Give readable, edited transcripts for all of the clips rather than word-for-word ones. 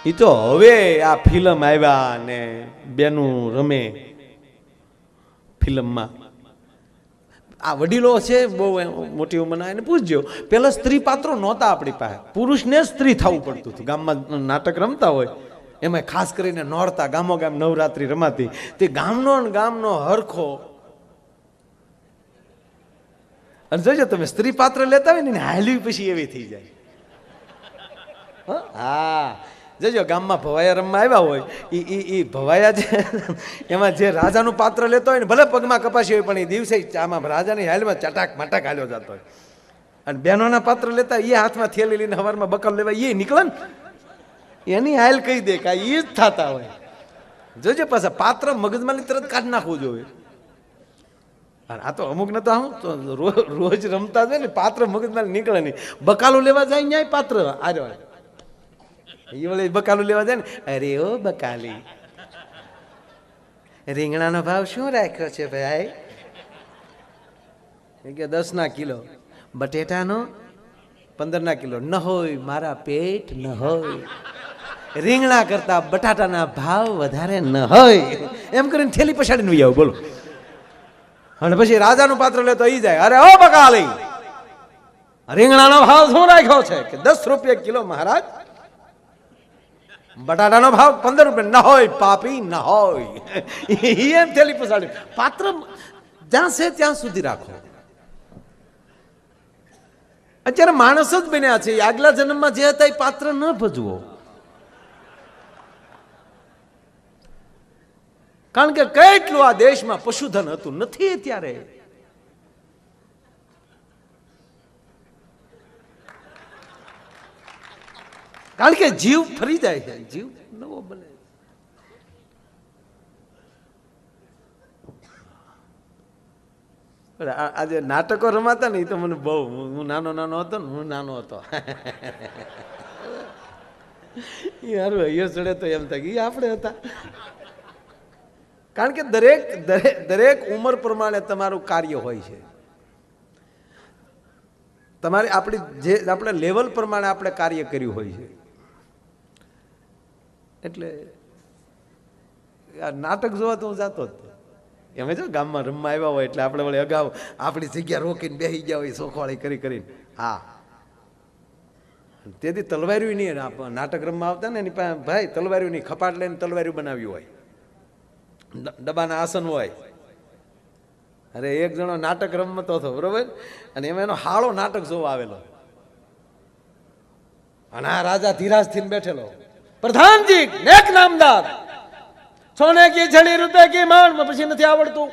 એ તો હવે આ ફિલ્મ આવ્યા ને બેનું રમે ફિલ્મમાં. આ વડીલો છે બહુ મોટી ઉંમરના, એને પૂછજો. પેલા સ્ત્રી પાત્રો નહોતા આપણી પાસે, પુરુષને સ્ત્રી થવું પડતું હતું. ગામમાં નાટક રમતા હોય એમાં ખાસ કરીને નોરતા, ગામો ગામ નવરાત્રી રમાતી, તે ગામનો હરખો. અને જોજો તમે સ્ત્રી પાત્ર લેતા હોય ને હાલવી પછી એવી થઈ જાય. હા જોજો ગામમાં ભવાયા રમવા આવ્યા હોય એ ભવાયા છે એમાં જે રાજાનું પાત્ર લેતો હોય ને, ભલે પગમાં કપાસી હોય પણ એ દિવસે આમાં રાજાની હાલમાં ચટાક મટાક હાલ્યો જતો હોય. અને બહેનોના પાત્ર લેતા એ હાથમાં થેલી લઈને સવારમાં બકલ લેવા એ નીકળે ને, એની હાલ કહી દે કે એ જ થતા હોય. જોજો પાછા પાત્ર મગજમાં તરત કાઢ નાખવું જોઈએ. આ તો અમુક ને તો આમ રોજ રમતા જાય ને પાત્ર મગજમાં નીકળે નહીં. બકાલું લેવા જાય ન્યાય પાત્ર આર્યો એ વળે બકાલું લેવા જાય ને, અરે ઓ બકાલી, રીંગણાનો ભાવ શું રાખ્યો છે ભાઈ? કે 10 કિલો. બટેટાનો 15 કિલો. ન હોય મારા પેટ ન હોય, રીંગણા કરતા બટાટાના ભાવ વધારે ન હોય. એમ કરીને થેલી પછાડીને વહી આવું. બોલો. અને પછી રાજાનું પાત્ર લેતો ઈ જાય, અરે ઓ બકાલી, રીંગણાનો ભાવ શું રાખ્યો છે? કે 10 રૂપિયા કિલો મહારાજ. બટાટાનો ભાવ 15 રૂપિયા. ન હોય પાપી, ન હોય. એમ થેલી પછાડી. પાત્ર જ્યાં છે ત્યાં સુધી રાખો. અત્યારે માણસ જ બન્યા છે, આગલા જન્મમાં જે હતા એ પાત્ર ન ભજવો. કારણ કે કેટલું આ દેશમાં પશુધન હતું, નથી ત્યારે. કારણ કે જીવ ફરી જાય છે, જીવ નવો બને. આજે નાટકો રમાતા ને એ તો મને બહુ, હું નાનો હતો ને, હું નાનો હતો એ હારું અહીંયા ચડે તો એમ થાય કે આપણે હતા. કારણ કે દરેક ઉંમર પ્રમાણે તમારું કાર્ય હોય છે. તમારે જે આપણે લેવલ પ્રમાણે આપણે કાર્ય કર્યું હોય છે. એટલે આ નાટક જોવા તો હું જતો જ. એમ જો ગામમાં રમવા આવ્યા હોય એટલે આપણે વળે અગાઉ આપણી જગ્યા રોકીને બેસી ગયા હોય સોખવાળી કરીને. હા, તેથી તલવાર્યું નહીં. નાટક રમવા આવતા ને એની પાસે ભાઈ તલવાર્યું નહીં, ખપાટ લઈને તલવાર્યું બનાવ્યું હોય, ડબ્બાના આસન હોય. અરે એક જણો નાટક રમતો હતો, બરોબર, અને એમાં એનો હાળો નાટક જોવા આવેલો. અને આ રાજા ધીરાજ થઈને બેઠેલો, પ્રધાનજી નેક નામદાર, સોને કી છડી રૂપે કી માંડ, પછી નથી આવડતું.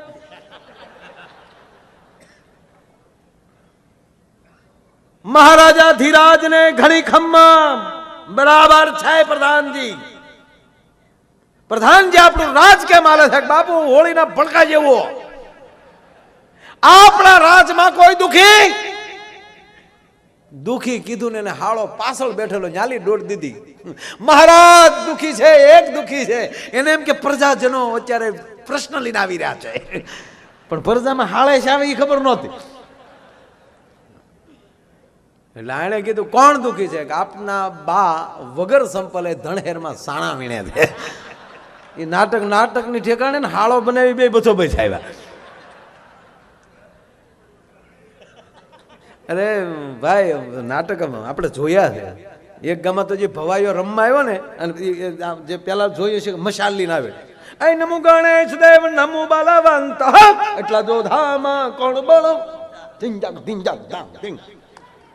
મહારાજા ધીરાજ ને ઘણી ખમ્મા બરાબર છે પ્રધાનજી. પ્રધાનજી આપણું રાજ કેમ હાલે છે? બાપુ હોળીના ભડકા જેવો. આપણા રાજમાં કોઈ દુખી કીધું ને હાળો પાછળ બેઠેલો ન્યાલી દોડ દીધી. મહારાજ દુખી છે, એક દુખી છે. એને એમ કે પ્રજાજનો અત્યારે પ્રશ્ન લઈને આવી રહ્યા છે, પણ પ્રજામાં હાળે છે આવે એ ખબર નહોતી. એટલે આણે કીધું કોણ દુખી છે? કે આપના બા વગર સંપલે ધણહેરમાં સાણા વીણે છે. એ નાટકની ઠેકાણે ને હાળો બનાવી બે બચો બચ આવ્યા. અરે ભાઈ નાટક આપણે જોયા છે. એક ગામમાં તો જે ભવાઈઓ રમવા આવ્યો ને, અને જે પેલા જોઈએ છે મશાલ લઈને આવે, આઈ નમુ ગણેશ દેવ નમુ બલવંત, એટલા જો ધામા કોણ બળો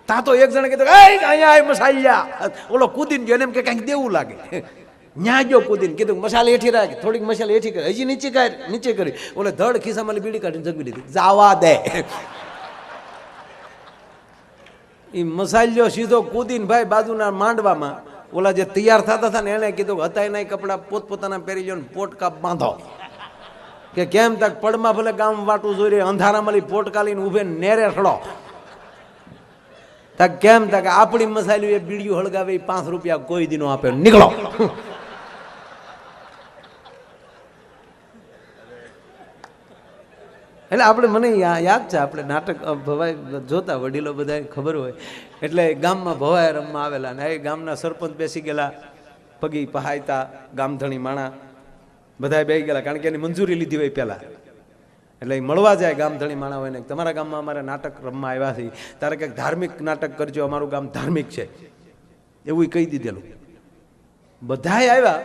તા તો એક જણે કીધું અહીંયા આય મસાલિયા. ઓલો કૂદીને ગયો, એને એમ કે કંઈક દેવું લાગે. ન્યા જો કૂદીને કીધું મસાલ હેઠી રાખી, થોડીક મસાલ હેઠી કરી, હજી નીચે કરી. ઓલે ધડ ખિસ્સામાં બીડી કાઢીને જગવી દીધી, જાવા દે. એ મસાલ્યો સીધો કૂદીને ભાઈ બાજુના માંડવામાં ઓલા જે તૈયાર થતા હતા ને એને કીધું હતા એના કપડા પોતપોતાના પહેરી લો ને પોટકા બાંધો. કે કેમ તક પડમાં ભલે ગામ વાટું જોઈ રહી, અંધારામાં પોટકા લઈને ઉભે નેરે ખડો. તક કેમ તક આપણી મસાલ્યું એ બીડીયું હળગાવે 5 રૂપિયા કોઈ દીનો આપે, નીકળો. એટલે આપણે મને યાદ છે, આપણે નાટક ભવાઈ જોતા, વડીલો બધા ખબર હોય. એટલે ગામમાં ભવાઈ રમવા આવેલા ને એ ગામના સરપંચ બેસી ગયેલા, પગી પહાયતા ગામધણી માણા બધા બે ગયેલા, કારણ કે એની મંજૂરી લીધી હોય પહેલા. એટલે એ મળવા જાય ગામધણી માણા હોય ને, તમારા ગામમાં અમારે નાટક રમવા આવ્યા છે, તારે કંઈક ધાર્મિક નાટક કરજો, અમારું ગામ ધાર્મિક છે એવું કહી દીધેલું. બધાય આવ્યા.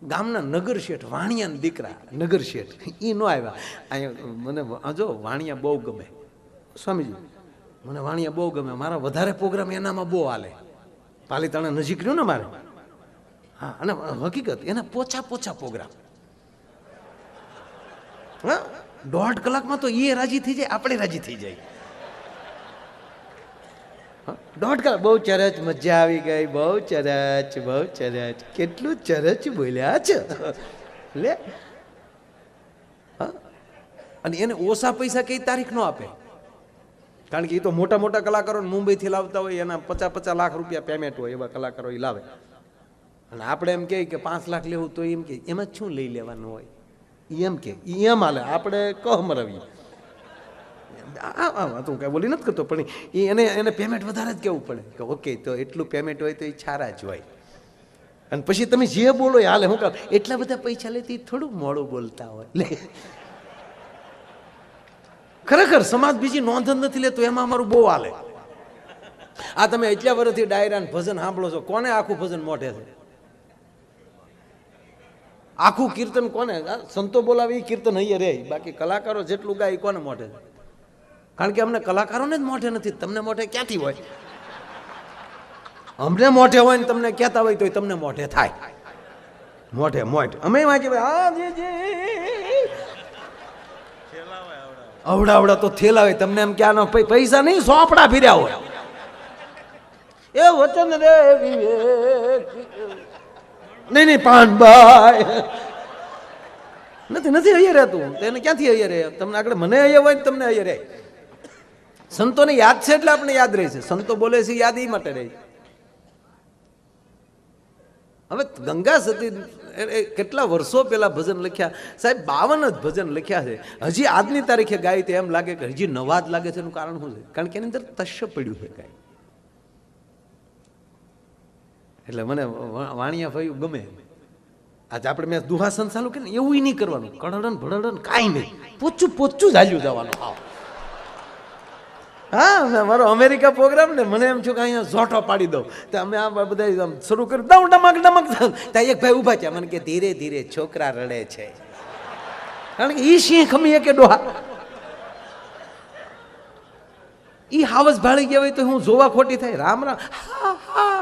ગામના નગર શેઠ, વાણિયાના દીકરા નગર શેઠ, એ ન આવ્યા. અહીંયા મને જો વાણિયા બહુ ગમે સ્વામીજી, મને વાણિયા બહુ ગમે, મારા વધારે પ્રોગ્રામ એનામાં બહુ હાલે. પાલીતાણા નજીક રહ્યું ને મારે. હા, અને હકીકત એના પોછા પ્રોગ્રામ. હા, 1.5 કલાકમાં તો એ રાજી થઈ જાય, આપણે રાજી થઈ જાય. 1.5 કલાક બહુ ચરચ, મજા આવી ગઈ, બહુ ચરચ, કેટલું ચરચ બોલ્યા છે લે. અને એને ઓછા પૈસા કઈ તારીખ નો આપે, કારણ કે એ તો મોટા મોટા કલાકારો મુંબઈથી લાવતા હોય, એના 50 લાખ રૂપિયા પેમેન્ટ હોય, એવા કલાકારો એ લાવે. અને આપણે એમ કે 5 લાખ લેવું તો એમ કે એમાં શું લઈ લેવાનું હોય, એમ કે એમ હાલે. આપણે કહમ રવી તું કઈ બોલી નથી કરતો, પણ એને પેમેન્ટ વધારે જ કેવું પડે કે ઓકે તો એટલું પેમેન્ટ હોય તો એ સારા જ હોય. અને પછી તમે જે બોલો એ હાલે. હું કહું એટલા બધા પૈસા લેતી થોડું મોડું બોલતા હોય. ખરેખર સમાજ બીજી નોંધ જ નથી લેતો, એમાં અમારું બહુ હાલે. આ તમે એટલા વર્ષથી ડાયરા ભજન સાંભળો છો, કોને આખું ભજન મોઢે છે? આખું કીર્તન કોને? સંતો બોલાવે એ કીર્તન અહીંયા રે, બાકી કલાકારો જેટલું ગાય એ કોને મોઢે છે? કારણ કે અમને કલાકારોને જ મોઢે નથી, તમને મોઢે ક્યાંથી હોય? અમને મોઢે હોય ને તમને કહેતા હોય તો તમને મોઢે થાય. મોઢે અમે વાંચીએ અવડા તો થેલાવે, તમને એમ ક્યાં પૈસા નહીં, સોપડા ફીર્યા હોય. એ વચન રે વિવેક નહીં પાનબાઈ નથી અહીંયા રહેતું, એને ક્યાંથી અહીંયા રહે? તમને આગળ મને અહીંયા હોય ને તમને અહીંયા રહે. સંતોને યાદ છે એટલે આપણે યાદ રહે છે. સંતો બોલે છે યાદ એ માટે રહે. હવે ગંગા સતી કેટલા વર્ષો પહેલા ભજન લખ્યા સાહેબ, 52 જ ભજન લખ્યા છે. હજી આજની તારીખે ગાય તો એમ લાગે કે હજી નવા જ લાગે છે. એનું કારણ શું છે? કારણ કે એની અંદર તશ્ય પડ્યું છે ગાય. એટલે મને વાણિયા ભાઈ ગમે. આજે આપણે મેં દુહાસન ચાલુ કે એવું નહીં કરવાનું, કડડન ભડડન કાંઈ નહીં, પોચું જ હાલ્યું જવાનું. હા, મારો અમેરિકા પ્રોગ્રામ ને મને એમ છું કે અહીંયા ઝોટો પાડી દઉં તો અમે આ બધા શરૂ કરી દઉં ડમક ત્યાં એક ભાઈ ઉભા છે, મને કે ધીરે ધીરે છોકરા રડે છે. કારણ કે ઈ સિંહ ખમીએ કે ડોહા ઈ હાવસ ભાળી ગયા હોય તો હું જોવા ખોટી થાય. રામ રામ હા